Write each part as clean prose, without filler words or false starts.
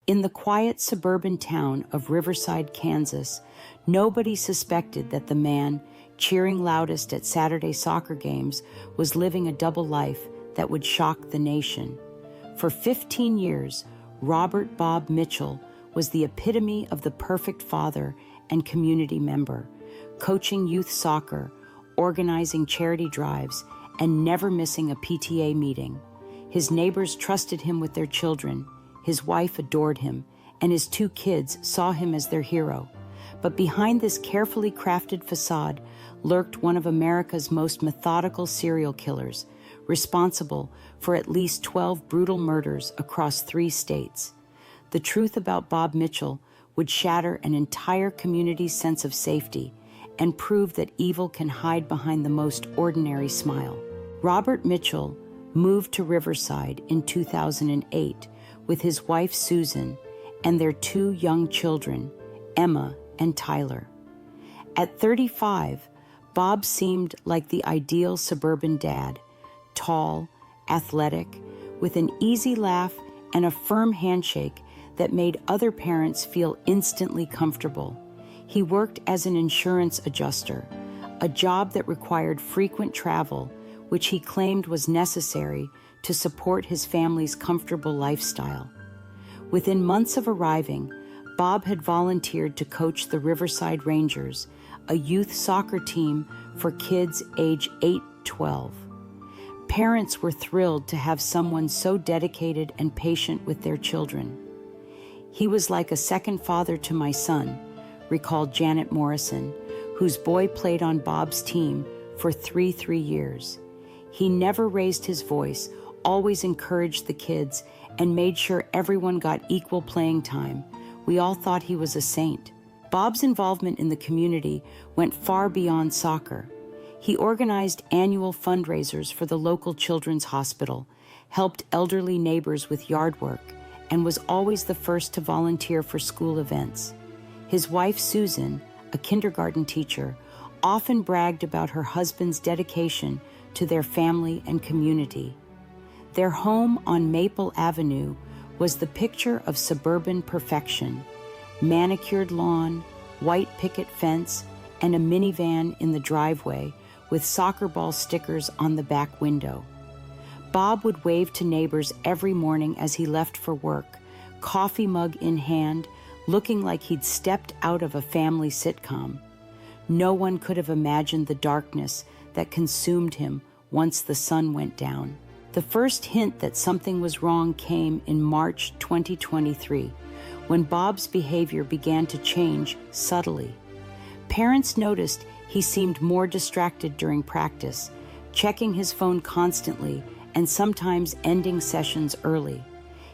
In the quiet suburban town of Riverside, Kansas, nobody suspected that the man cheering loudest at Saturday soccer games was living a double life that would shock the nation. For 15 years, Robert Bob Mitchell was the epitome of the perfect father and community member, coaching youth soccer, organizing charity drives, and never missing a PTA meeting. His neighbors trusted him with their children, his wife adored him, and his 2 kids saw him as their hero. But behind this carefully crafted facade lurked one of America's most methodical serial killers, responsible for at least 12 brutal murders across 3 states. The truth about Bob Mitchell would shatter an entire community's sense of safety and prove that evil can hide behind the most ordinary smile. Robert Mitchell moved to Riverside in 2008 with his wife Susan and their 2 young children, Emma and Tyler. At 35, Bob seemed like the ideal suburban dad, tall, athletic, with an easy laugh and a firm handshake that made other parents feel instantly comfortable. He worked as an insurance adjuster, a job that required frequent travel, which he claimed was necessary to support his family's comfortable lifestyle. Within months of arriving, Bob had volunteered to coach the Riverside Rangers, a youth soccer team for kids age 8-12. Parents were thrilled to have someone so dedicated and patient with their children. "He was like a second father to my son," recalled Janet Morrison, whose boy played on Bob's team for 3 years. "He never raised his voice, always encouraged the kids, and made sure everyone got equal playing time. We all thought he was a saint." Bob's involvement in the community went far beyond soccer. He organized annual fundraisers for the local children's hospital, helped elderly neighbors with yard work, and was always the first to volunteer for school events. His wife, Susan, a kindergarten teacher, often bragged about her husband's dedication to their family and community. Their home on Maple Avenue was the picture of suburban perfection: manicured lawn, white picket fence, and a minivan in the driveway with soccer ball stickers on the back window. Bob would wave to neighbors every morning as he left for work, coffee mug in hand, looking like he'd stepped out of a family sitcom. No one could have imagined the darkness that consumed him once the sun went down. The first hint that something was wrong came in March 2023, when Bob's behavior began to change subtly. Parents noticed he seemed more distracted during practice, checking his phone constantly and sometimes ending sessions early.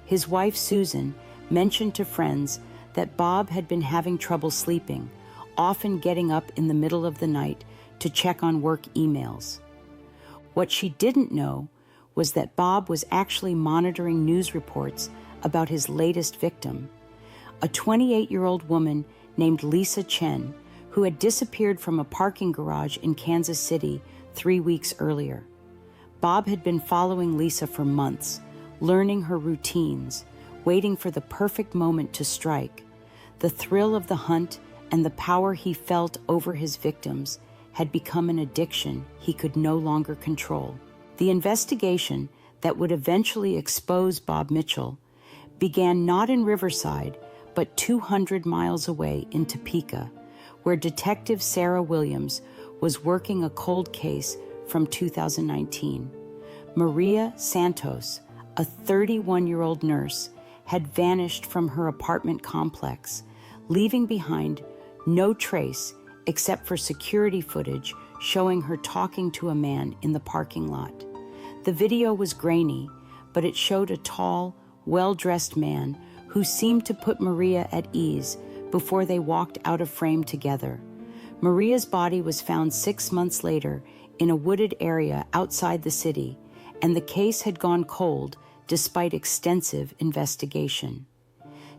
His wife, Susan, mentioned to friends that Bob had been having trouble sleeping, often getting up in the middle of the night to check on work emails. What she didn't know was that Bob was actually monitoring news reports about his latest victim, a 28-year-old woman named Lisa Chen, who had disappeared from a parking garage in Kansas City 3 weeks earlier. Bob had been following Lisa for months, learning her routines, waiting for the perfect moment to strike. The thrill of the hunt and the power he felt over his victims had become an addiction he could no longer control. The investigation that would eventually expose Bob Mitchell began not in Riverside, but 200 miles away in Topeka, where Detective Sarah Williams was working a cold case from 2019. Maria Santos, a 31-year-old nurse, had vanished from her apartment complex, leaving behind no trace except for security footage showing her talking to a man in the parking lot. The video was grainy, but it showed a tall, well-dressed man who seemed to put Maria at ease before they walked out of frame together. Maria's body was found 6 months later in a wooded area outside the city, and the case had gone cold despite extensive investigation.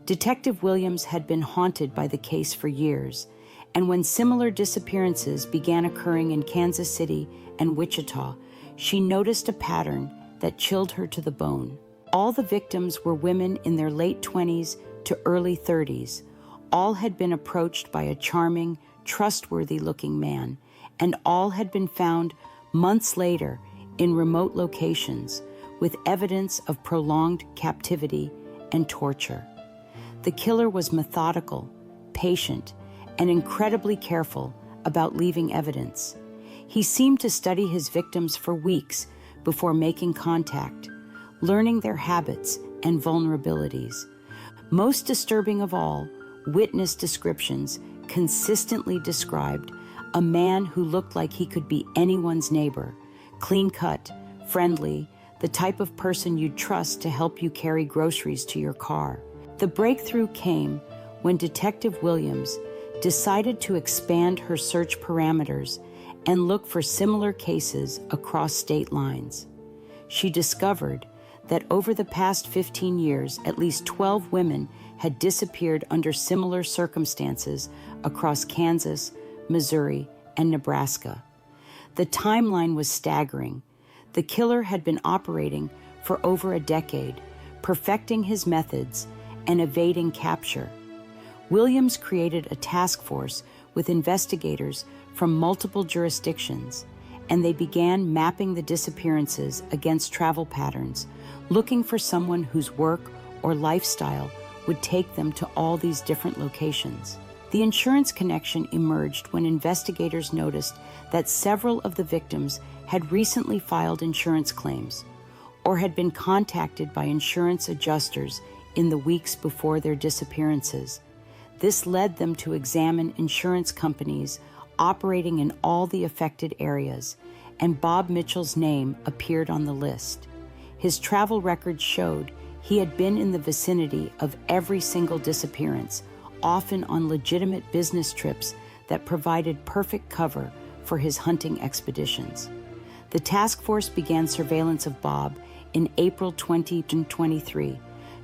Detective Williams had been haunted by the case for years, and when similar disappearances began occurring in Kansas City and Wichita, she noticed a pattern that chilled her to the bone. All the victims were women in their late 20s to early 30s, all had been approached by a charming, trustworthy-looking man, and all had been found months later in remote locations with evidence of prolonged captivity and torture. The killer was methodical, patient, and incredibly careful about leaving evidence. He seemed to study his victims for weeks before making contact, learning their habits and vulnerabilities. Most disturbing of all, witness descriptions consistently described a man who looked like he could be anyone's neighbor, clean-cut, friendly, the type of person you'd trust to help you carry groceries to your car. The breakthrough came when Detective Williams decided to expand her search parameters and look for similar cases across state lines. She discovered that over the past 15 years, at least 12 women had disappeared under similar circumstances across Kansas, Missouri, and Nebraska. The timeline was staggering. The killer had been operating for over a decade, perfecting his methods and evading capture. Williams created a task force with investigators from multiple jurisdictions, and they began mapping the disappearances against travel patterns, looking for someone whose work or lifestyle would take them to all these different locations. The insurance connection emerged when investigators noticed that several of the victims had recently filed insurance claims or had been contacted by insurance adjusters in the weeks before their disappearances. This led them to examine insurance companies operating in all the affected areas, and Bob Mitchell's name appeared on the list. His travel records showed he had been in the vicinity of every single disappearance, often on legitimate business trips that provided perfect cover for his hunting expeditions. The task force began surveillance of Bob in April 2023,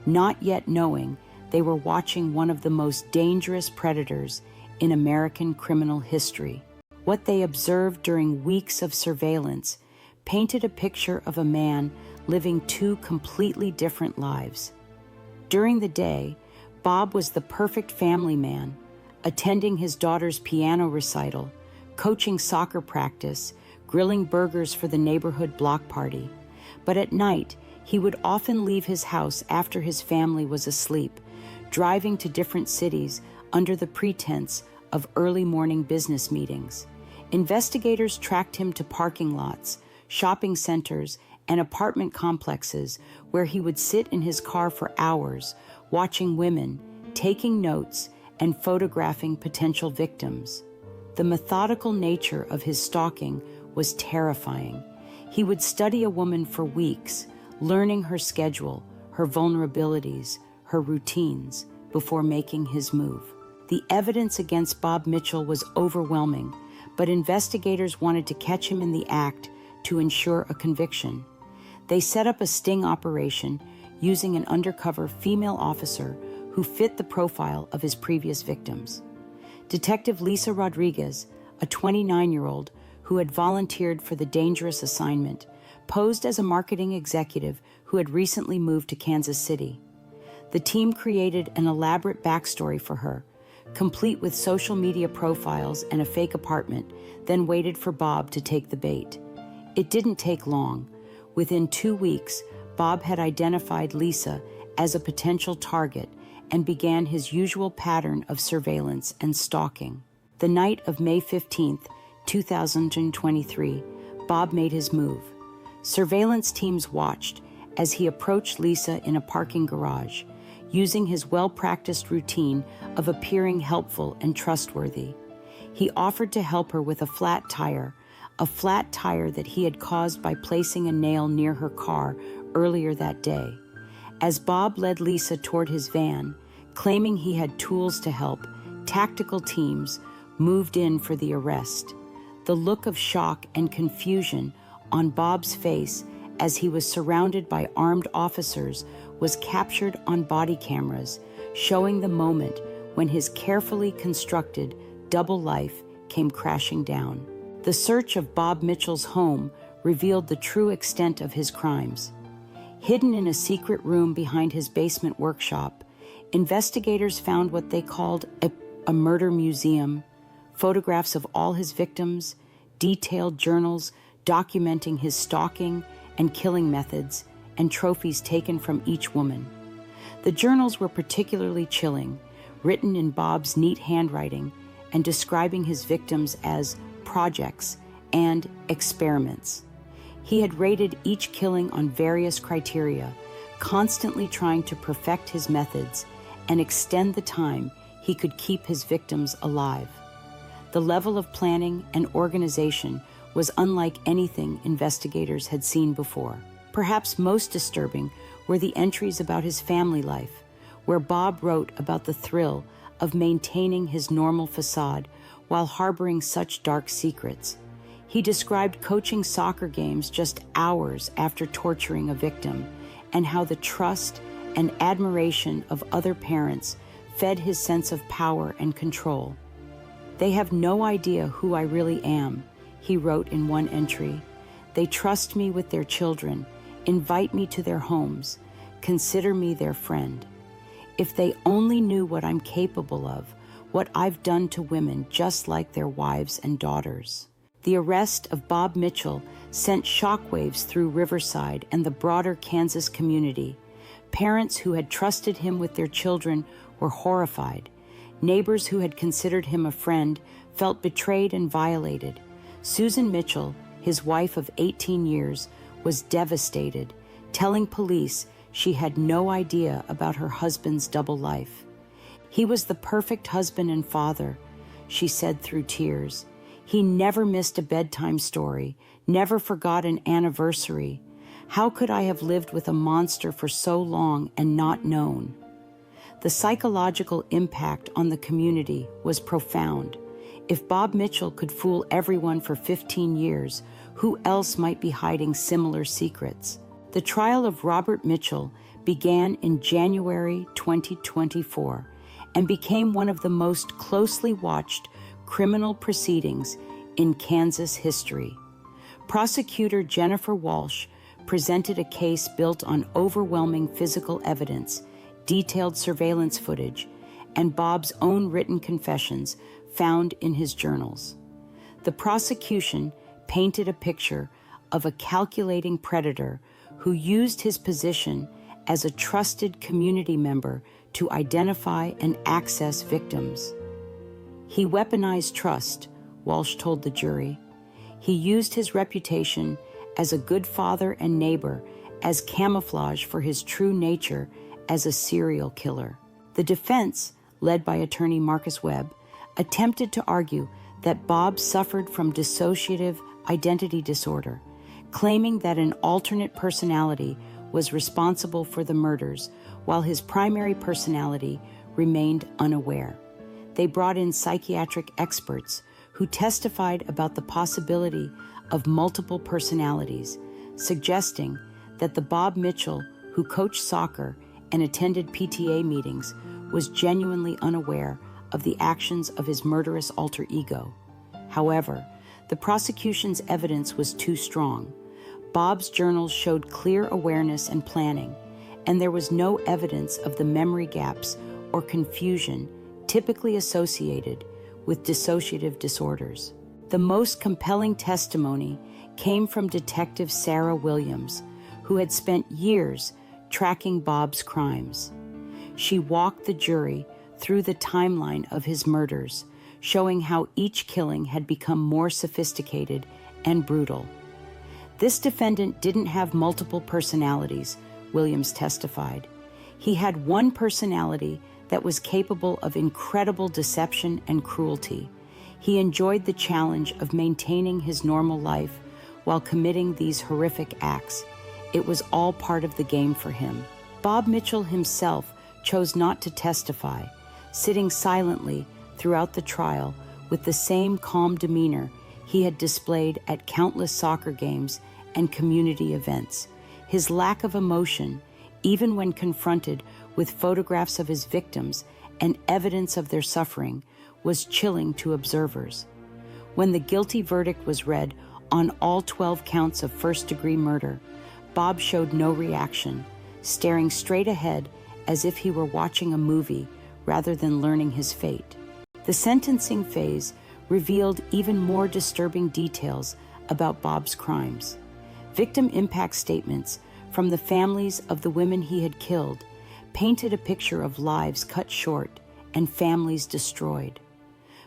not yet knowing they were watching one of the most dangerous predators in American criminal history. What they observed during weeks of surveillance painted a picture of a man living two completely different lives. During the day, Bob was the perfect family man, attending his daughter's piano recital, coaching soccer practice, grilling burgers for the neighborhood block party. But at night, he would often leave his house after his family was asleep, driving to different cities under the pretense of early morning business meetings. Investigators tracked him to parking lots, shopping centers, and apartment complexes where he would sit in his car for hours, watching women, taking notes, and photographing potential victims. The methodical nature of his stalking was terrifying. He would study a woman for weeks, learning her schedule, her vulnerabilities, her routines, before making his move. The evidence against Bob Mitchell was overwhelming, but investigators wanted to catch him in the act to ensure a conviction. They set up a sting operation using an undercover female officer who fit the profile of his previous victims. Detective Lisa Rodriguez, a 29-year-old who had volunteered for the dangerous assignment, posed as a marketing executive who had recently moved to Kansas City. The team created an elaborate backstory for her, complete with social media profiles and a fake apartment, then waited for Bob to take the bait. It didn't take long. Within 2 weeks, Bob had identified Lisa as a potential target and began his usual pattern of surveillance and stalking. The night of May 15th, 2023, Bob made his move. Surveillance teams watched as he approached Lisa in a parking garage, using his well-practiced routine of appearing helpful and trustworthy. He offered to help her with a flat tire that he had caused by placing a nail near her car earlier that day. As Bob led Lisa toward his van, claiming he had tools to help, tactical teams moved in for the arrest. The look of shock and confusion on Bob's face as he was surrounded by armed officers was captured on body cameras, showing the moment when his carefully constructed double life came crashing down. The search of Bob Mitchell's home revealed the true extent of his crimes. Hidden in a secret room behind his basement workshop, Investigators found what they called a murder museum, photographs of all his victims, detailed journals documenting his stalking and killing methods, and trophies taken from each woman. The journals were particularly chilling, written in Bob's neat handwriting and describing his victims as projects and experiments. He had rated each killing on various criteria, constantly trying to perfect his methods and extend the time he could keep his victims alive. The level of planning and organization was unlike anything investigators had seen before. Perhaps most disturbing were the entries about his family life, where Bob wrote about the thrill of maintaining his normal facade while harboring such dark secrets. He described coaching soccer games just hours after torturing a victim, and how the trust and admiration of other parents fed his sense of power and control. "They have no idea who I really am," he wrote in one entry. "They trust me with their children, invite me to their homes, consider me their friend. If they only knew what I'm capable of, what I've done to women just like their wives and daughters." The arrest of Bob Mitchell sent shockwaves through Riverside and the broader Kansas community. Parents who had trusted him with their children were horrified. Neighbors who had considered him a friend felt betrayed and violated. Susan Mitchell, his wife of 18 years, was devastated, telling police she had no idea about her husband's double life. "He was the perfect husband and father," she said through tears. "He never missed a bedtime story, never forgot an anniversary. How could I have lived with a monster for so long and not known?" The psychological impact on the community was profound. If Bob Mitchell could fool everyone for 15 years, who else might be hiding similar secrets? The trial of Robert Mitchell began in January 2024 and became one of the most closely watched criminal proceedings in Kansas history. Prosecutor Jennifer Walsh presented a case built on overwhelming physical evidence, detailed surveillance footage, and Bob's own written confessions found in his journals. The prosecution painted a picture of a calculating predator who used his position as a trusted community member to identify and access victims. "He weaponized trust," Walsh told the jury. "He used his reputation as a good father and neighbor as camouflage for his true nature as a serial killer." The defense, led by attorney Marcus Webb, attempted to argue that Bob suffered from dissociative identity disorder, claiming that an alternate personality was responsible for the murders, while his primary personality remained unaware. They brought in psychiatric experts who testified about the possibility of multiple personalities, suggesting that the Bob Mitchell who coached soccer and attended PTA meetings was genuinely unaware of the actions of his murderous alter ego. However, the prosecution's evidence was too strong. Bob's journals showed clear awareness and planning, and there was no evidence of the memory gaps or confusion typically associated with dissociative disorders. The most compelling testimony came from Detective Sarah Williams, who had spent years tracking Bob's crimes. She walked the jury through the timeline of his murders, showing how each killing had become more sophisticated and brutal. "This defendant didn't have multiple personalities," Williams testified. "He had one personality that was capable of incredible deception and cruelty. He enjoyed the challenge of maintaining his normal life while committing these horrific acts. It was all part of the game for him." Bob Mitchell himself chose not to testify, sitting silently throughout the trial with the same calm demeanor he had displayed at countless soccer games and community events. His lack of emotion, even when confronted with photographs of his victims and evidence of their suffering, was chilling to observers. When the guilty verdict was read on all 12 counts of first-degree murder, Bob showed no reaction, staring straight ahead as if he were watching a movie rather than learning his fate. The sentencing phase revealed even more disturbing details about Bob's crimes. Victim impact statements from the families of the women he had killed painted a picture of lives cut short and families destroyed.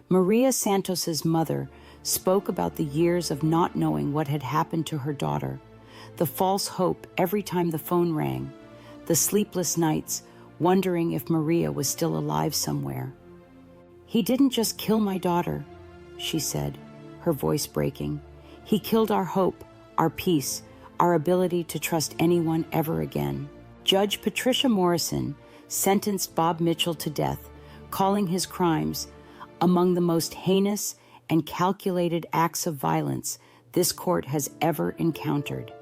Maria Santos's mother spoke about the years of not knowing what had happened to her daughter, the false hope every time the phone rang, the sleepless nights wondering if Maria was still alive somewhere. "He didn't just kill my daughter," she said, her voice breaking. "He killed our hope, our peace, our ability to trust anyone ever again." Judge Patricia Morrison sentenced Bob Mitchell to death, calling his crimes among the most heinous and calculated acts of violence this court has ever encountered.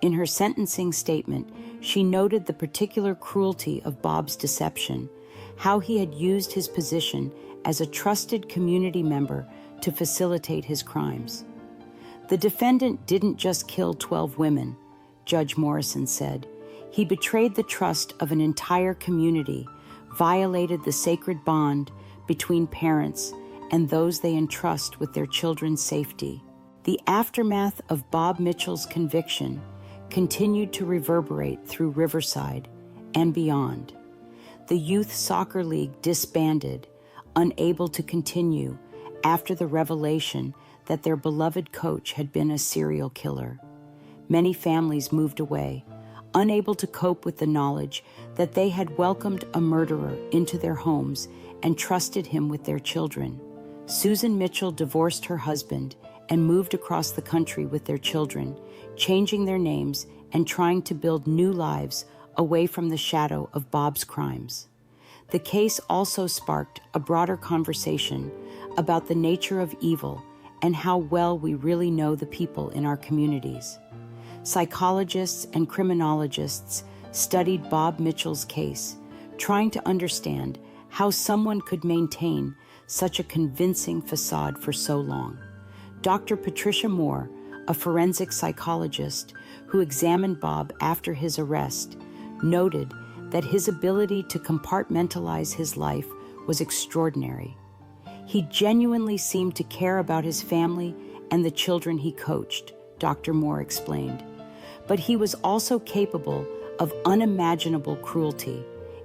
In her sentencing statement, she noted the particular cruelty of Bob's deception, how he had used his position as a trusted community member to facilitate his crimes. "The defendant didn't just kill 12 women," Judge Morrison said. "He betrayed the trust of an entire community, violated the sacred bond between parents and those they entrust with their children's safety." The aftermath of Bob Mitchell's conviction continued to reverberate through Riverside and beyond. The Youth Soccer League disbanded, unable to continue after the revelation that their beloved coach had been a serial killer. Many families moved away, unable to cope with the knowledge that they had welcomed a murderer into their homes and trusted him with their children. Susan Mitchell divorced her husband and moved across the country with their children, changing their names and trying to build new lives away from the shadow of Bob's crimes. The case also sparked a broader conversation about the nature of evil and how well we really know the people in our communities. Psychologists and criminologists studied Bob Mitchell's case, trying to understand how someone could maintain such a convincing facade for so long. Dr. Patricia Moore, a forensic psychologist who examined Bob after his arrest, noted that his ability to compartmentalize his life was extraordinary. He genuinely seemed to care about his family and the children he coached, Dr. Moore explained. But he was also capable of unimaginable cruelty.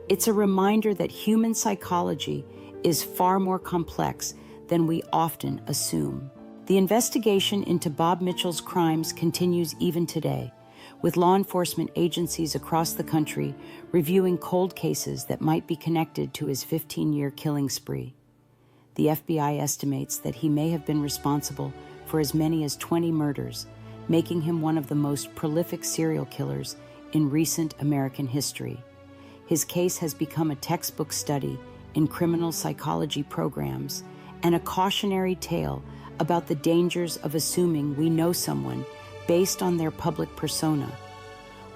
It's a reminder that human psychology is far more complex than we often assume. The investigation into Bob Mitchell's crimes continues even today, with law enforcement agencies across the country reviewing cold cases that might be connected to his 15-year killing spree. The FBI estimates that he may have been responsible for as many as 20 murders, making him one of the most prolific serial killers in recent American history. His case has become a textbook study in criminal psychology programs and a cautionary tale about the dangers of assuming we know someone based on their public persona.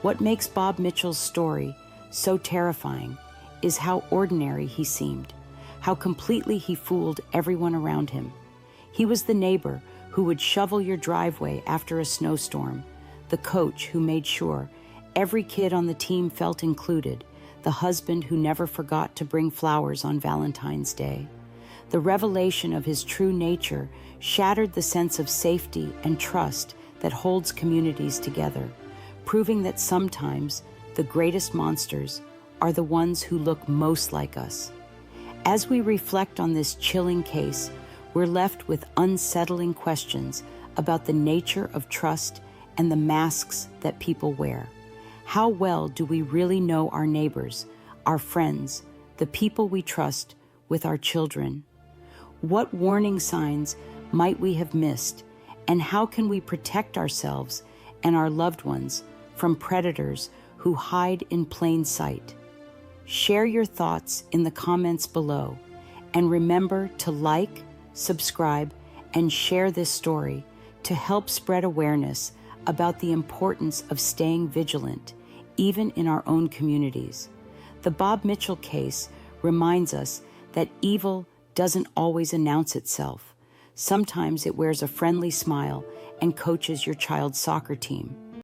What makes Bob Mitchell's story so terrifying is how ordinary he seemed, how completely he fooled everyone around him. He was the neighbor who would shovel your driveway after a snowstorm, the coach who made sure every kid on the team felt included, the husband who never forgot to bring flowers on Valentine's Day. The revelation of his true nature shattered the sense of safety and trust that holds communities together, proving that sometimes the greatest monsters are the ones who look most like us. As we reflect on this chilling case, we're left with unsettling questions about the nature of trust and the masks that people wear. How well do we really know our neighbors, our friends, the people we trust with our children? What warning signs might we have missed, and how can we protect ourselves and our loved ones from predators who hide in plain sight? Share your thoughts in the comments below, and remember to like, subscribe, and share this story to help spread awareness about the importance of staying vigilant, even in our own communities. The Bob Mitchell case reminds us that evil doesn't always announce itself. Sometimes it wears a friendly smile and coaches your child's soccer team.